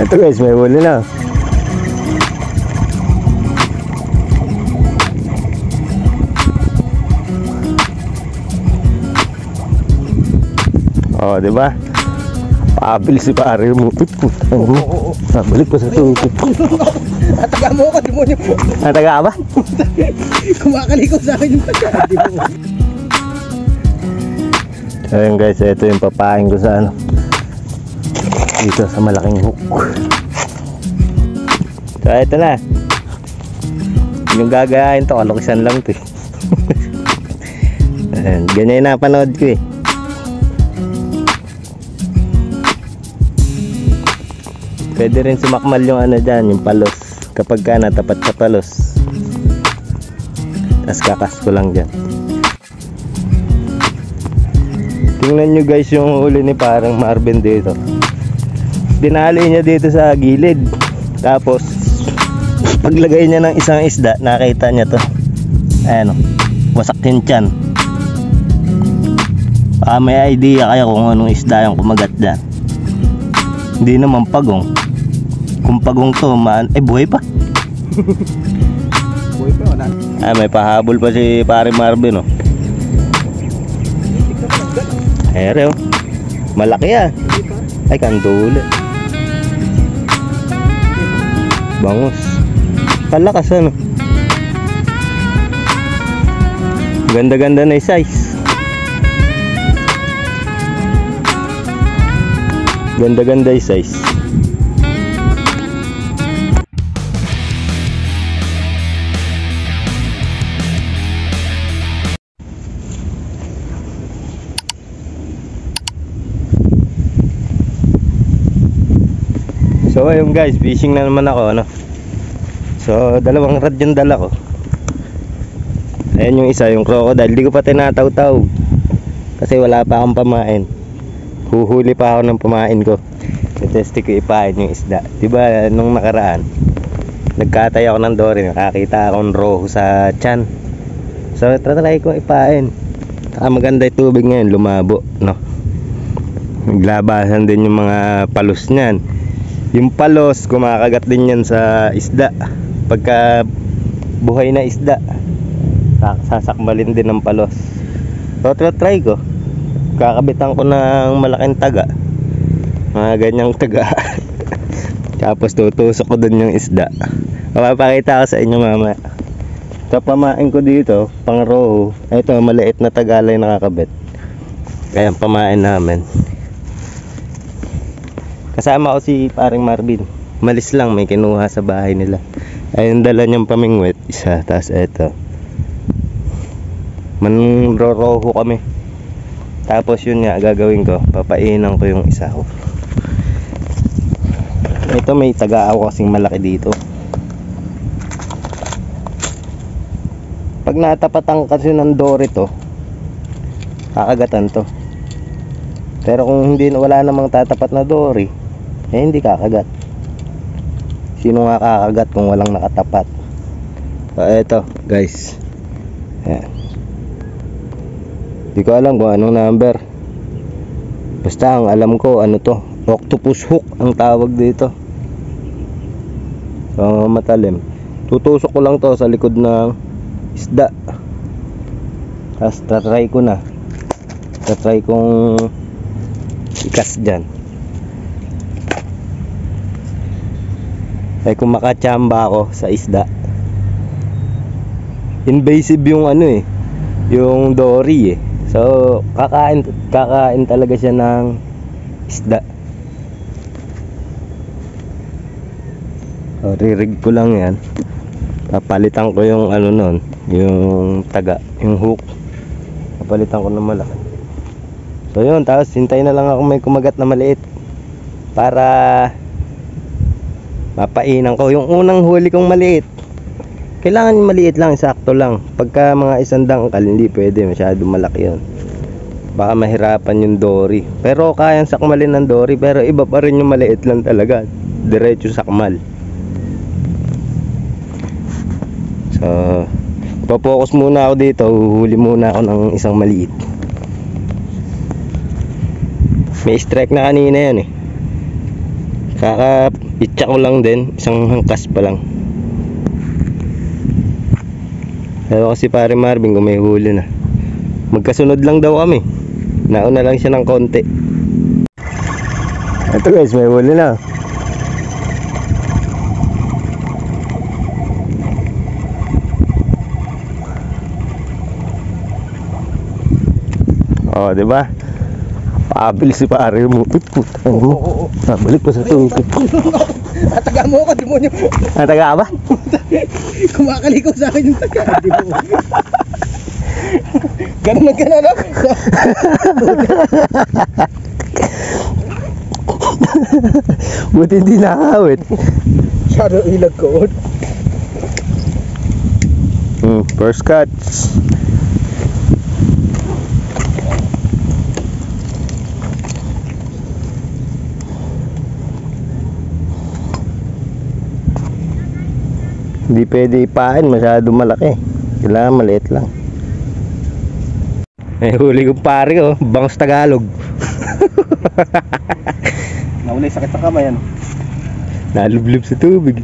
Ito guys, may huli na. Oh, di ba? Pabilis si pare mo. Balik pa sa tukot. Ataga mo ako, demonyo. Nataga ba? Kumakalikot sa akin yung taga. Ayun guys, ito yung papain ko sa ano. Dito sa malaking hook. So ito na. Yung gagayain to, kalokisan lang to eh. Ganyan na panood ko eh. Pwede rin sumakmal yung ano dyan, yung palos. Kapag ka natapat sa palos, tapos kakas ko lang dyan. Tingnan nyo guys yung huli ni parang Marvin dito. Dinali niya dito sa gilid. Tapos paglagay niya ng isang isda, nakita niya to. Ayan o, wasak yung tiyan. May idea kayo kung anong isda yung kumagat dyan. Hindi naman pagong. Kung pagong to, buhay pa. Buhay pa, wala. May pahabol pa si pare Marvin oh. Ere oh. Malaki ah. Ay, kanduli. Bangus. Kalakas ano. Ganda-ganda na yung size. Ganda-ganda yung size. So ayun guys, fishing na naman ako ano. So dalawang rod yung dala ko. Ayan yung isa, yung crocodile. Di ko pa tinataw-taw kasi wala pa akong pamain. Huhuli pa ako ng pamain ko. Itesti ko ipain yung isda. Diba nung nakaraan nagkatay ako ng dory, nakakita akong roho sa tiyan. So try ko ipain. Maganda yung tubig ngayon, lumabo no. Naglabasan din yung mga palos niyan. Yung palos, kumakagat din yan sa isda. Pagka buhay na isda, sasakmalin din ng palos. So try ko. Kakabitan ko ng malaking taga. Mga ganyang taga. Tapos tutusok ko dun yung isda. Papakita ko sa inyo mamaya. So pamain ko dito, pang roho. Ito, maliit na tagalay nakakabit. Kaya pamain namin. Kasama ko si paring Marvin. Malis lang, may kinuha sa bahay nila. Ayun, dala niyang pamingwit, isa. Tapos eto, manroroho kami. Tapos yun nga, gagawin ko, papainan ko yung isa ko. Ito, may taga ako kasing malaki dito. Pag natapatan kasi ng dory to, kakagatan to. Pero kung hindi, wala namang tatapat na dory, hindi kakagat. Sino nga kakagat kung walang nakatapat? So eto guys, ayan. Di ko alam kung anong number. Basta ang alam ko ano to, octopus hook ang tawag dito. So matalim. Tutusok ko lang to sa likod ng isda. Tapos tatry ko na. Tatry kong ikas dyan. Ay kung makachamba ako sa isda. Invasive yung ano eh, yung dory eh. So kakain talaga siya ng isda. So ririg ko lang yan. Papalitan ko yung ano nun, yung taga, yung hook. Papalitan ko ng malaki. So yun, tapos hintay na lang ako may kumagat na maliit para mapainan ko. Yung unang huli kong maliit, kailangan maliit lang, sakto lang. Pagka mga isang dangkal, hindi pwede, masyado malaki yun. Baka mahirapan yung dory. Pero kayang sakmalin ng dory, pero iba pa rin yung maliit lang talaga, diretso sakmal. So focus muna ako dito, huhuli muna ako ng isang maliit. May strike na kanina yan eh. Kaka-itcha ko lang din, isang hangkas pa lang. Pero kasi pare Marvin kung may huli na. Magkasunod lang daw kami. Nauna lang siya ng konti. Ito guys, may huli na. Oh, di ba? Pabil si pare mo. Putang mo. Balik pa sa tubig. Ataga mo ako, demonyo. Taga ba? Kumakalikot sa akin yung taga. Demonyo. Ganun na ganun, no? Buti hindi nakawit. Shadow ilag ko. First catch. Hindi pwede ipain, masyado malaki. Kailangan maliit lang. May huli kong pare ko, bangus Tagalog. Naulay sakit sa kamay, ano? Nalublib sa tubig.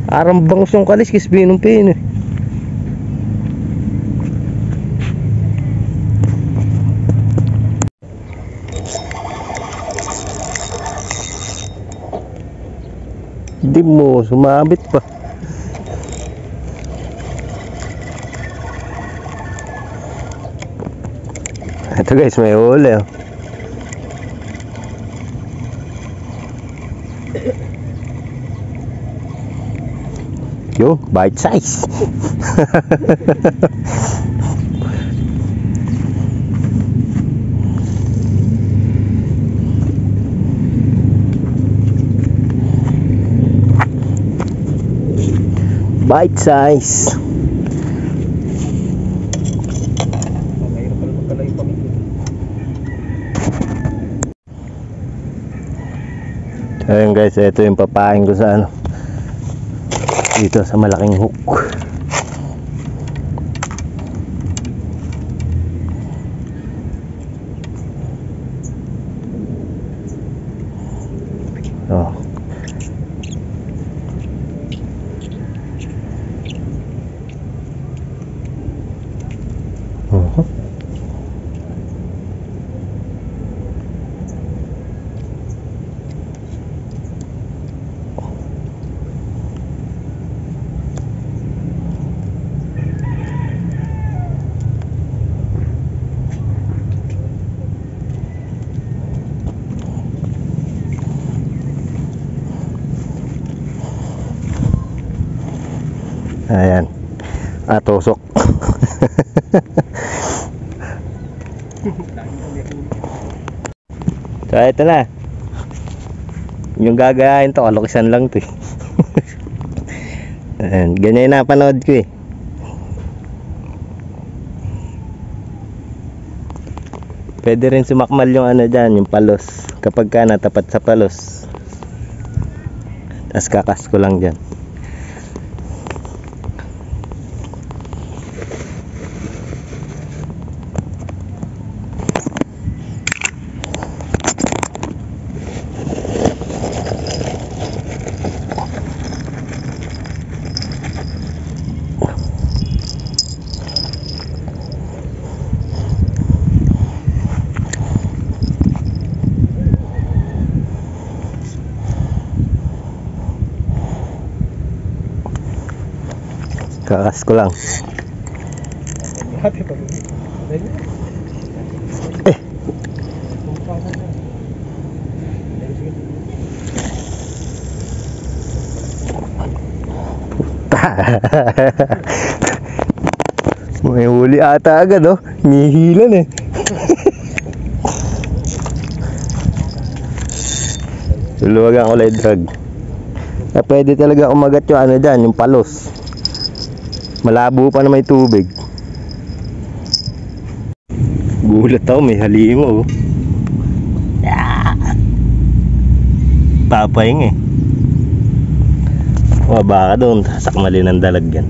Arang bangus yung kaliskis, pinong-pino. Hindi mo, sumabit pa. Ito guys, may huli oh. Yo, bite size. Bite size. Mahirap pala magkalayo pamilya. Ayun guys, ito yung papain ko sa ano, dito sa malaking hook. Oh. Ayan. Tusok. So ito na. Yung gagayahin to, kalokisan lang to eh. Ayan, ganyan na panood ko eh. Pwede rin sumakmal yung ano dyan, yung palos. Kapag ka natapat sa palos. Tapos kakas ko lang dyan. Kakas ko lang. Eh. May huli ata agad oh. Nihilan eh. Luluwagan ko lang drag. Pwede talaga umagat yung ano dyan, yung palos. Malabo pa na may tubig. Gulat ako, may halimo oh. Papaing eh. O baka doon, sakmalin ang dalag yan.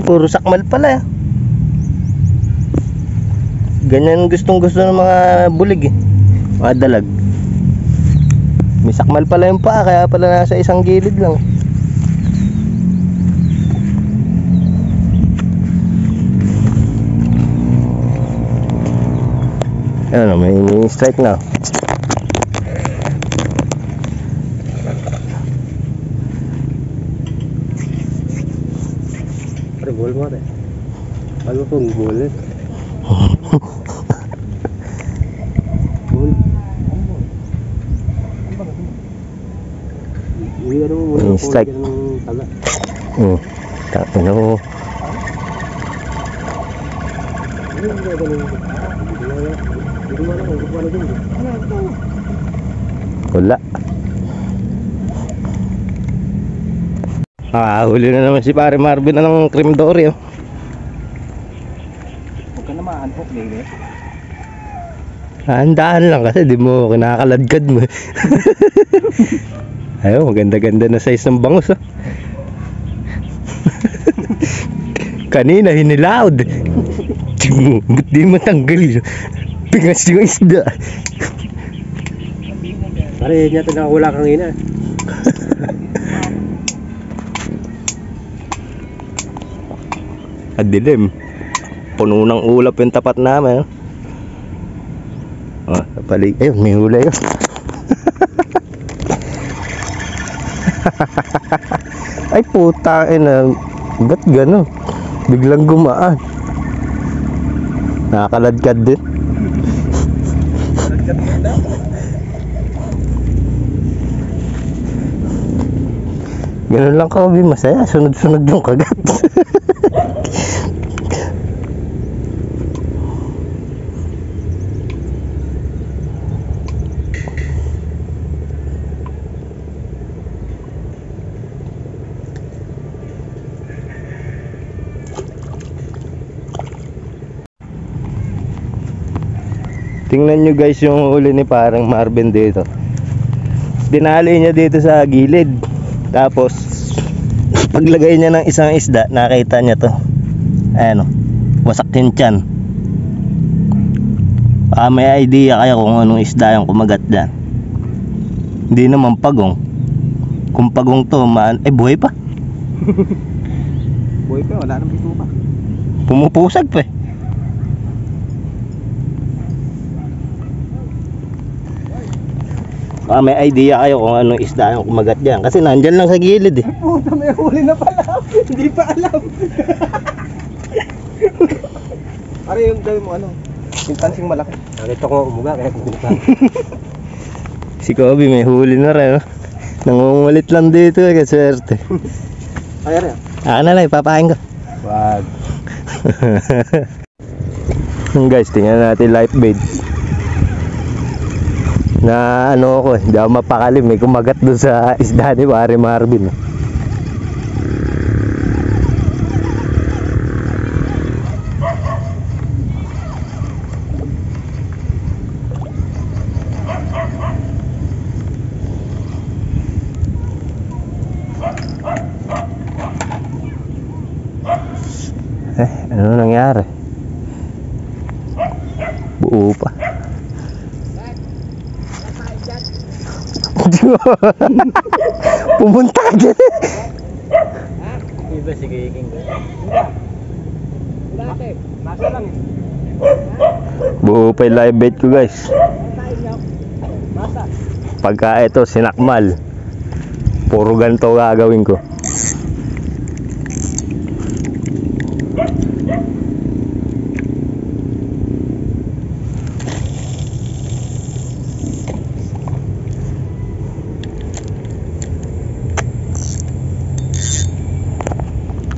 Puro sakmal pala. Ganyan gustong gusto ng mga bulig eh. Mga dalag. May sakmal pala yung paa, kaya pala nasa isang gilid lang. Ano, may strike na. Pare, ball mo rin. Ano pong ball eh? Ball. Uwi ano mo muna. May strike. Ng tala. Ano? Wala. Huli na naman si pare Marvin ng cream dory oh. Huwag ka na maanhok eh. Handaan lang kasi di mo kinakaladkad mo. Ayaw, maganda-ganda na size ng bangus oh. Kanina hinilaod. Ba't di mo tanggal? Pingas yung isda. Pare, hindi natin nakakula kang ina. At dilim. Puno ng ulap yung tapat namin. Oh, palig. Ayun, may hula yun. Ay puta ina. Ba't gano'n? Biglang gumaan. Nakakaladkad din. Ganun lang ka, masaya. Sunod-sunod yung kagat. Tingnan nyo guys yung huli ni parang Marvin dito. Dinali niya dito sa gilid. Tapos paglagay niya ng isang isda, nakita niya to. Ayan o, wasak yung tiyan. May idea kaya kung anong isda yung kumagat dyan. Hindi naman pagong. Kung pagong to, buhay pa. Buhay pa, wala nang pito pa. Pumupusag pa eh. May idea kayo kung anong isda yung kumagat dyan. Kasi nandyan lang sa gilid eh. Puta, may huli na pala. Hindi pa alam. Pare, yung gawin mo ano? Yung tansing malaki. Nakita ko umuga, kaya kung binigyan. Si Kobe may huli na rin. Nangungulit lang dito eh, kaswerte. Kaya rin. Na lang, ipapain ko. Wag. Guys, tingnan natin live bait. Na ano ako, hindi ako mapakali, may kumagat doon sa isda ni pare Marvin. Ano nangyari? Buo pa. Pumunta ka dyan. Iba sige iking ko. Nasa lang. Buo pa yung live bait ko guys. Pagka ito sinakmal, puro ganito gagawin ko.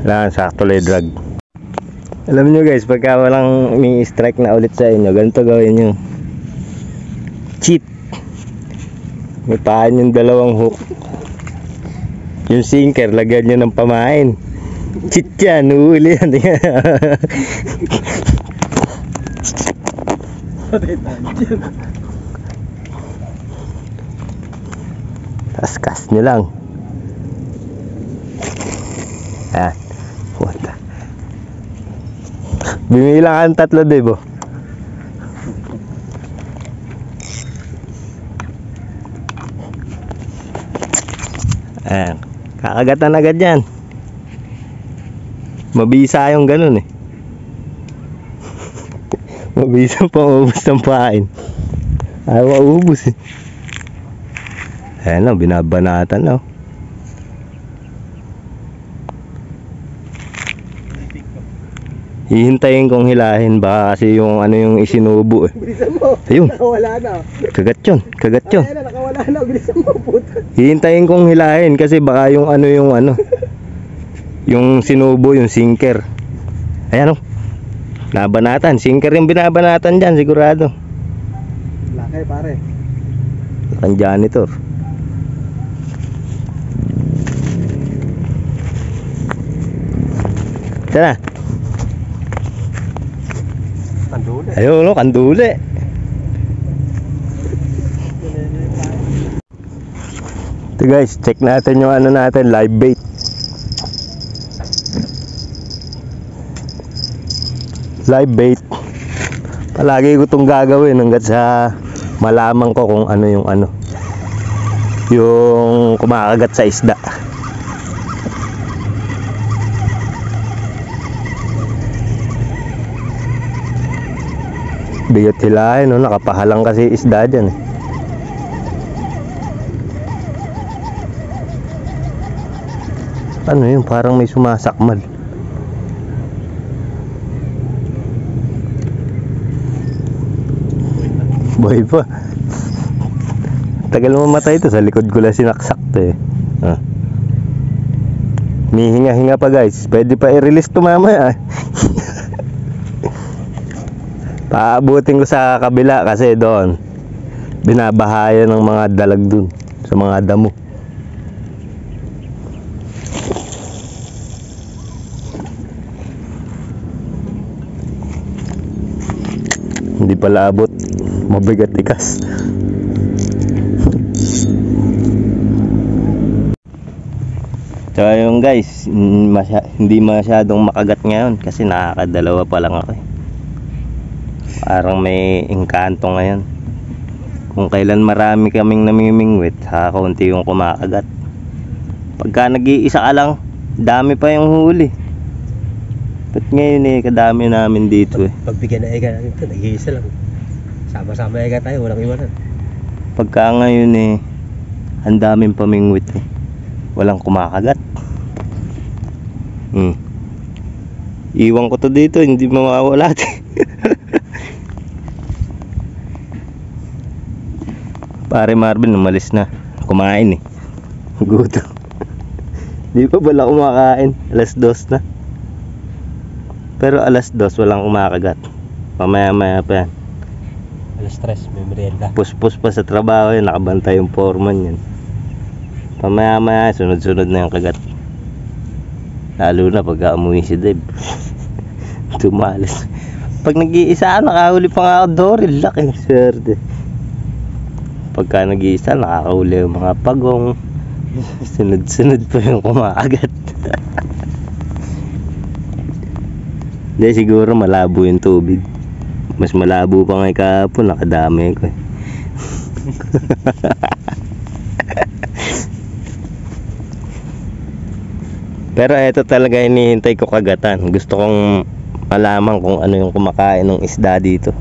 Kailangan sakto lay drag. Alam nyo guys, pagka walang may strike na ulit sa inyo, ganito gawin nyo. Cheat. May paan yung dalawang hook. Yung sinker, lagyan nyo ng pamain. Cheat yan, uhuli yan. Kaskas nyo lang. Puta. Bimilang ang tatlo, dibo. Ayan. Kakagatan agad yan. Mabisa yung ganun eh. Mabisa pa maubos ng pain. Ayaw maubos eh. Ayan o, binabanatan o. Hihintayin kong hilahin baka kasi yung ano yung isinubo eh. Bilisan mo. Ayun. Nakawala na. Kagat yun, kagat yun. Ayun na, nakawala na. Bilisan mo, puta. Hihintayin kong hilahin kasi baka yung ano yung sinubo, yung sinker. Ayan o. Nabanatan, sinker yung binabanatan dyan sigurado. Laki pare. Ang janitor. Tara. Kanduli. Ayun no, kanduli. Ito guys, check natin yung ano natin, live bait. Live bait. Palagi ko itong gagawin hanggat sa malaman ko kung ano yung kumakagat sa isda. Bigot hilahin, no? Nakapahalang kasi isda dyan eh. Ano yun? Parang may sumasakmal. Buhay pa. Tagal mamatay ito. Sa likod ko lang sinaksak to eh. May hinga-hinga pa guys. Pwede pa i-release to mamaya. Paabutin ko sa kabila kasi doon binabahaya ng mga dalag dun sa mga damo. Hindi pala abot, mabigat ikas. So yung guys, hindi masyadong makagat ngayon kasi nakakadalawa pa lang ako eh. Parang may engkanto ngayon. Kung kailan marami kaming namimingwit, kaunti yung kumakagat. Pagka nag-iisa ka lang, dami pa yung huli. Ba't ngayon eh, kadami namin dito eh. Pagbigyan na ega natin ito, nag-iisa lang. Sama-sama ega tayo, walang iwanan. Pagka ngayon eh, ang daming pamingwit eh. Walang kumakagat. Iwan ko to dito, hindi mawawala eh. Pare Marvin umalis na, kumain eh. Guto. Di pa pala kumakain, alas 2 na. Pero alas 2 walang kumakagat. Mamaya-maya pa yan. Alas 3, may merienda. Puspos pa sa trabaho yan, nakabantay yung foreman yan. Mamaya-maya, sunod-sunod na yung kagat. Lalo na pag umuwi si Dave. Tumalis. Pag nag-iisa, nakahuli pa nga ako Dory, laki swerte. Pagka nag-iisa, nakakahuli yung mga pagong. Sunod-sunod pa yung kumakagat. Hindi, siguro malabo yung tubig. Mas malabo pa nga kahapon, nakadami ko eh. Pero eto talaga hinihintay ko kagatan. Gusto kong malaman kung ano yung kumakain ng isda dito.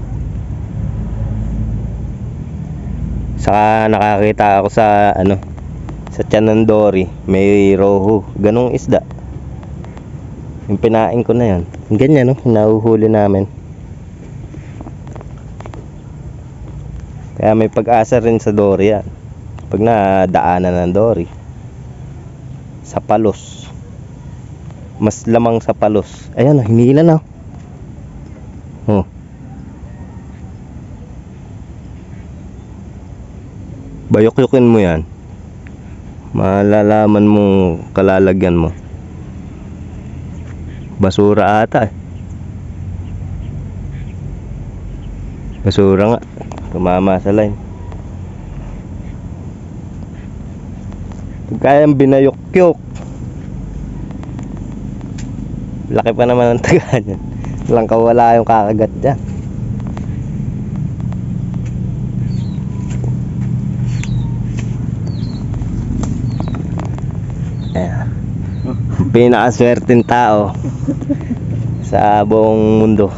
Saka nakakita ako sa sa tiyan ng Dory, may roho, ganong isda. Yung pinain ko na yan. Ganyan no, nahuhuli namin. Kaya may pag-asa rin sa Dory yan. Pag nadaanan ng Dory. Sa palos. Mas lamang sa palos. Ayan, hinila na. Oh. Bayok-yokin mo yan. Malalaman mo kalalagyan mo. Basura ata eh. Basura nga. Tumama sa line. Kayang binayok-yok. Laki pa naman ang taga niyan. Walang kawala yung kakagat dyan. pinakaswerteng tao sa buong mundo.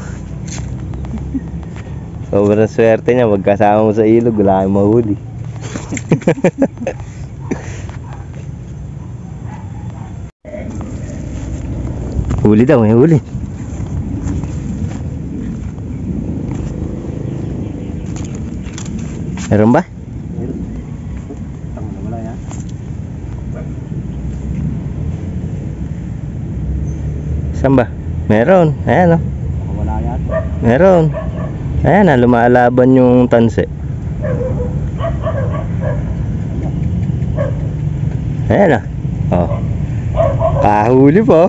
Sobrang swerte niya, magkasama mo sa ilog, wala kang mahuli. Huli daw, may huli. Meron ba? Wala yan. Saan ba? Meron. Ayan o. Wala yan. Meron. Ayan na, lumalaban yung tanse. Ayan na. Oh. Kahuli po.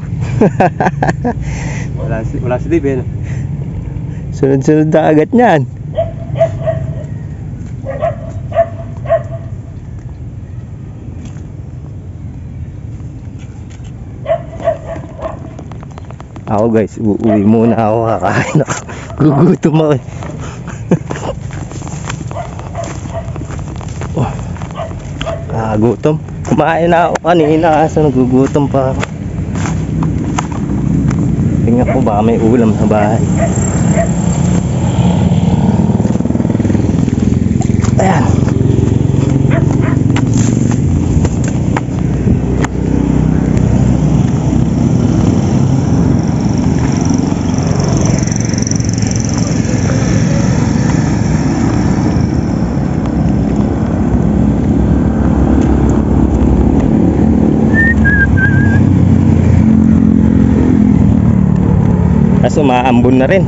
Wala si Dave. Sunod-sunod na agad niyan. Ako guys, uuwi muna ako, kakain ako. Gugutom ako eh. Gutom. Kumain na ako kanina kasi nagugutom pa ako. Tingnan ko baka may ulam sa bahay. Ayan. Kaso maambon na rin.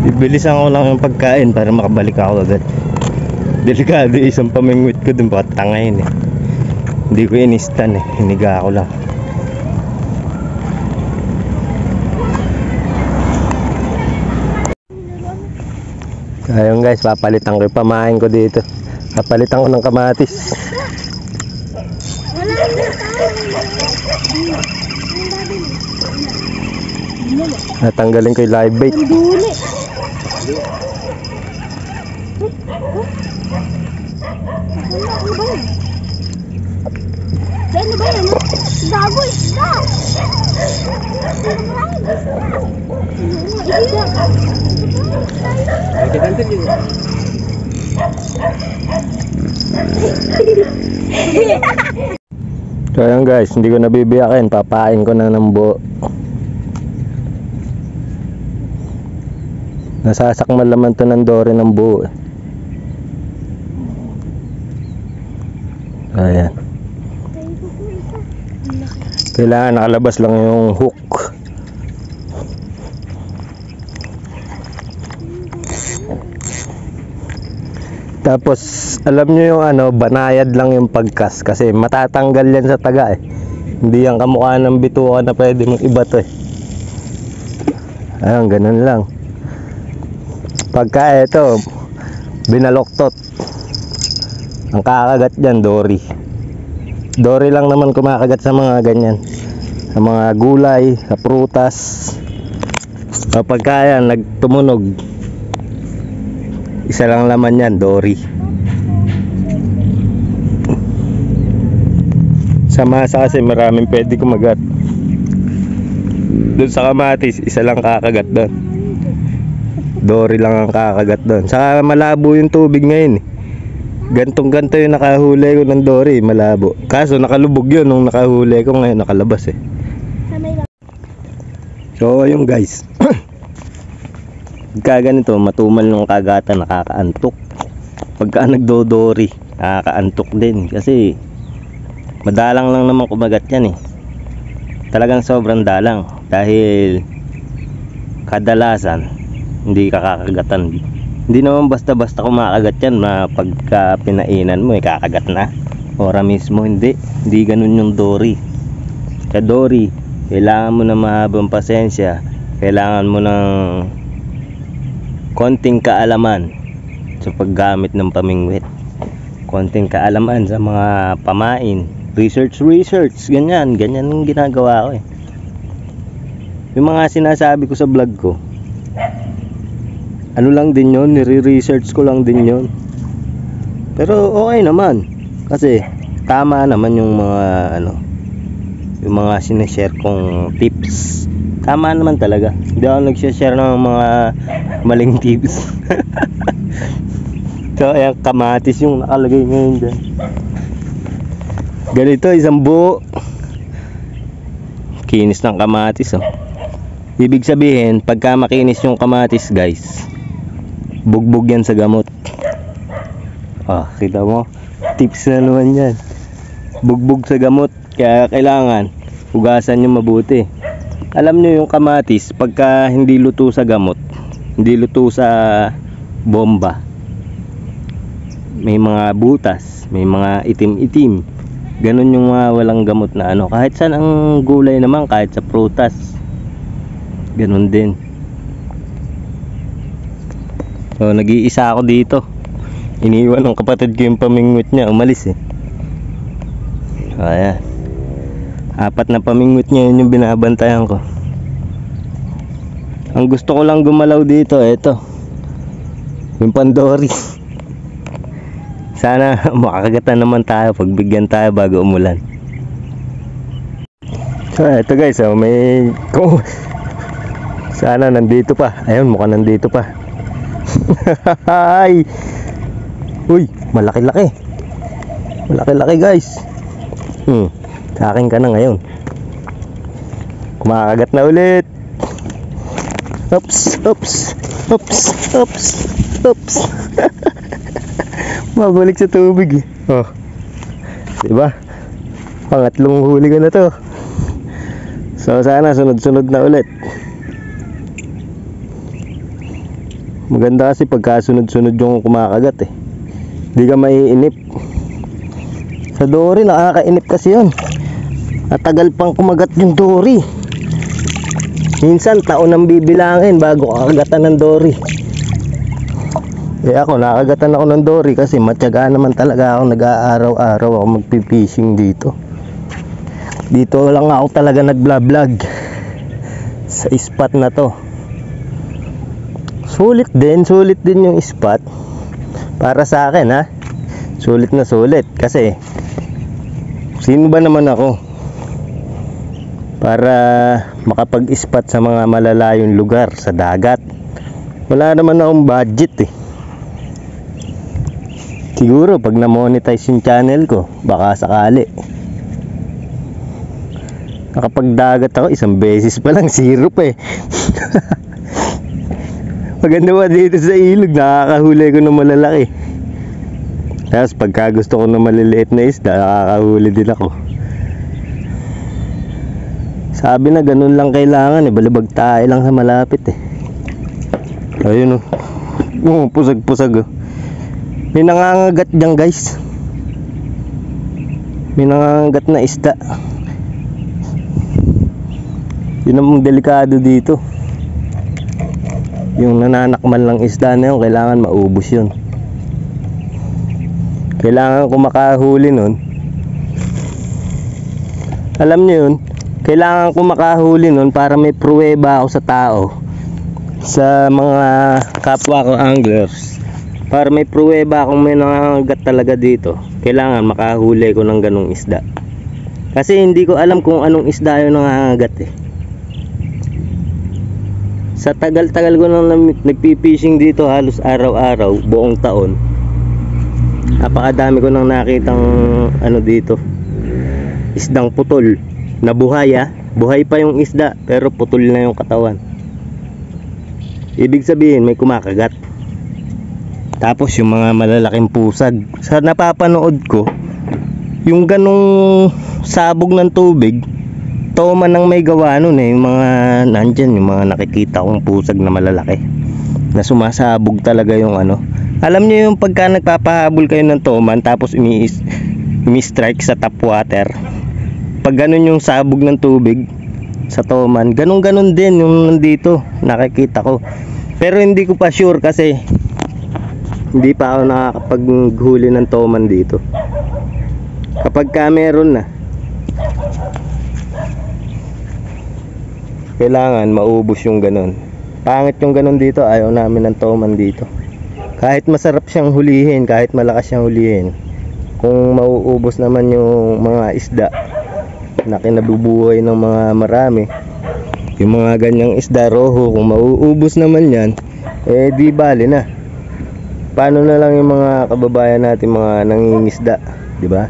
Bibilisan ko lang yung pagkain para makabalik ako agad. Delikado isang pamingwit ko dun, baka tangayin eh. Hindi ko inistan eh, hiniga ako lang. Ayun guys, papalitan ko yung pamain ko dito. Papalitan ko ng kamatis. Natanggalin ko yung live bait. Ano ba yan? Gago, isda! So ayan guys, hindi ko nabibiyakin, papain ko na ng buo. Nasasakmal naman to ng dory ng buo eh. Ayan. Kailangan nakalabas lang yung hook. Tapos alam nyo yung ano, banayad lang yung pagkas kasi matatanggal yan sa taga eh. Hindi yan kamukha ng bituka na pwede mong ibato eh. Ayun, ganun lang. Pagka ito binaloktot, ang kakagat dyan dory. Dory lang naman kumakagat sa mga ganyan, sa mga gulay, sa prutas. Kapag kaya nagtumunog, isa lang laman yan, dory. Sa masa kasi maraming pwede kumagat. Doon sa kamatis, isa lang kakagat doon. Dory lang ang kakagat doon. Saka malabo yung tubig ngayon eh. Gantong-ganto yung nakahuli ko ng dory, malabo. Kaso nakalubog yun nung nakahuli ko, ngayon nakalabas eh. So ayun guys. Pagka ganito, matumal ng kagatan, nakakaantok. Pagka nagdodory, nakakaantok din. Kasi madalang lang naman kumagat yan eh. Talagang sobrang dalang. Dahil kadalasan hindi kakagatan. Hindi naman basta-basta kumakagat yan na pagka pinainan mo kakagat na. Ora mismo hindi ganun yung dory. Sa dory, kailangan mo na mahabang pasensya, kailangan mo ng konting kaalaman sa paggamit ng pamingwit, konting kaalaman sa mga pamain, research, ganyan yung ginagawa ko eh. Yung mga sinasabi ko sa vlog ko, ano lang din yun, nire-research ko lang din yun. Pero okay naman. Kasi tama naman yung mga ano, yung mga sinishare kong tips. Tama naman talaga. Hindi ako nagsishare ng mga maling tips. So ayan, kamatis yung nakalagay ngayon dyan. Ganito, isang buo. Kinis ng kamatis, oh. Ibig sabihin, pagka makinis yung kamatis, guys, bugbog yan sa gamot. Kita mo, tips na naman yan. Bugbog sa gamot, kaya kailangan hugasan nyo mabuti. Alam nyo yung kamatis, pagka hindi luto sa gamot, hindi luto sa bomba, may mga butas, may mga itim-itim. Ganun yung mga walang gamot na ano. Kahit saan ang gulay naman, kahit sa prutas, ganun din. So nag-iisa ako dito. Iniwan ng kapatid ko yung pamingwit niya, umalis eh. Ayan, 4 na pamingwit niya, yun yung binabantayan ko. Ang gusto ko lang gumalaw dito, eto, yung pandori. Sana makakagatan naman tayo, pagbigyan tayo bago umulan. So eto guys, may sana nandito pa. Ayun, mukhang nandito pa. Ay, uy, malaki-laki. Malaki-laki guys. Sa akin ka na ngayon. Kumakagat na ulit. Oops, oops, oops, oops, oops. Mabalik sa tubig eh. Diba? Pangatlong huli ko na to. So sana sunod-sunod na ulit. Maganda kasi pagka sunod-sunod yung kumakagat eh. Hindi ka maiinip. Sa dory nakakainip kasi yun. Natagal pang kumagat yung dory. Minsan taon ang bibilangin bago kakagatan ng dory. Ako nakagatan ako ng dory kasi matyaga naman talaga ako, nag-aaraw-araw ako magpipishing dito. Dito lang ako talaga nag-vlog sa spot na to. Sulit din yung spot para sa akin ha. Sulit na sulit kasi sino ba naman ako para makapag-spot sa mga malalayong lugar sa dagat. Wala naman akong budget eh. Siguro pag na-monetize yung channel ko, baka sakali. Nakapagdagat ako isang beses pa lang, sirup eh. Maganda ba dito sa ilog, nakakahuli ko ng malalaki. Tapos pagka gusto ko ng maliliit na isda, nakakahuli din ako. Sabi na ganun lang kailangan eh, balibag tayo lang sa malapit eh. Ayun oh, pusag-pusag oh. May nangangagat dyan guys. May nangangagat na isda. Yun ang delikado dito. Yung nananakman lang isda na yun, kailangan maubos yun. Kailangan ko makahuli nun. Alam nyo yun, kailangan ko makahuli nun para may pruweba ako sa tao, sa mga kapwa ko anglers. Para may pruweba kung may nangangagat talaga dito, kailangan makahuli ko ng ganong isda. Kasi hindi ko alam kung anong isda yung nangangagat eh. Sa tagal-tagal ko nang nagpipishing dito, halos araw-araw, buong taon, napakadami ko nang nakitang ano dito, isdang putol na buhay ah. Buhay pa yung isda pero putol na yung katawan. Ibig sabihin may kumakagat. Tapos yung mga malalaking pusag, sa napapanood ko, yung ganong sabog ng tubig, toma nang may gawa nun eh. Yung mga nandyan, yung mga nakikita kong pusag na malalaki na sumasabog talaga yung ano. Alam nyo yung pagka nagpapahabol kayo ng toman tapos umi-strike sa tap water, pag ganun yung sabog ng tubig sa toman, ganun din yung nandito nakikita ko. Pero hindi ko pa sure kasi hindi pa ako nakakapaghuli ng toman dito. Kapag ka meron na, kailangan maubos yung ganun. Pangit yung ganun dito, ayaw namin ng toman dito. Kahit masarap siyang hulihin, kahit malakas siyang hulihin, kung mauubos naman yung mga isda na kinabubuhay ng mga marami, yung mga ganyang isda roho, kung mauubos naman yan, eh di bali na. Paano na lang yung mga kababayan natin, mga nangingisda, di ba?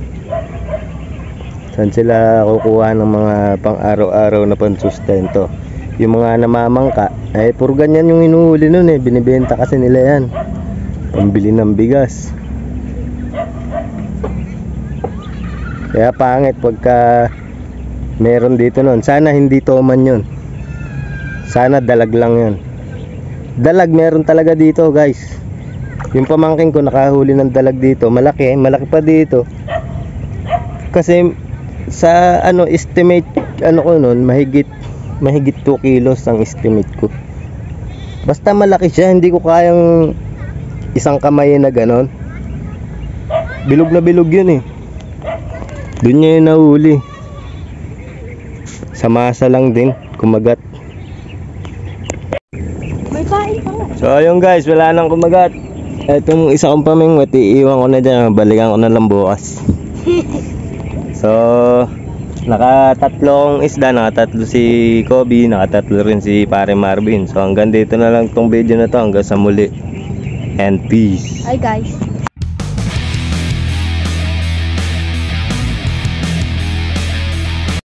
Saan sila kukuha ng mga pang araw-araw na pansustento? Yung mga namamangka, eh puro ganyan yung inuhuli nun eh, binibenta kasi nila yan, pambili ng bigas. Kaya pangit pagka meron dito nun. Sana hindi toman yun, sana dalag lang yun. Dalag meron talaga dito guys. Yung pamangking ko nakahuli ng dalag dito, malaki pa dito. Kasi sa estimate ko nun, mahigit 2 kilos ang estimate ko. Basta malaki siya, hindi ko kayang isang kamay na ganon. Bilog na bilog yun eh. Doon niya yung nahuli. Sa masa lang din, kumagat. May kain pa nga. So ayun guys, wala nang kumagat. Etong isa kong pamingwit, iiwan ko na dyan, balikan ko na lang bukas. So nakatatlo isda, nakatatlo si Kobe, nakatatlo rin si Pare Marvin. So hanggang dito na lang tong video na to, hanggang sa muli, and peace. Hi guys.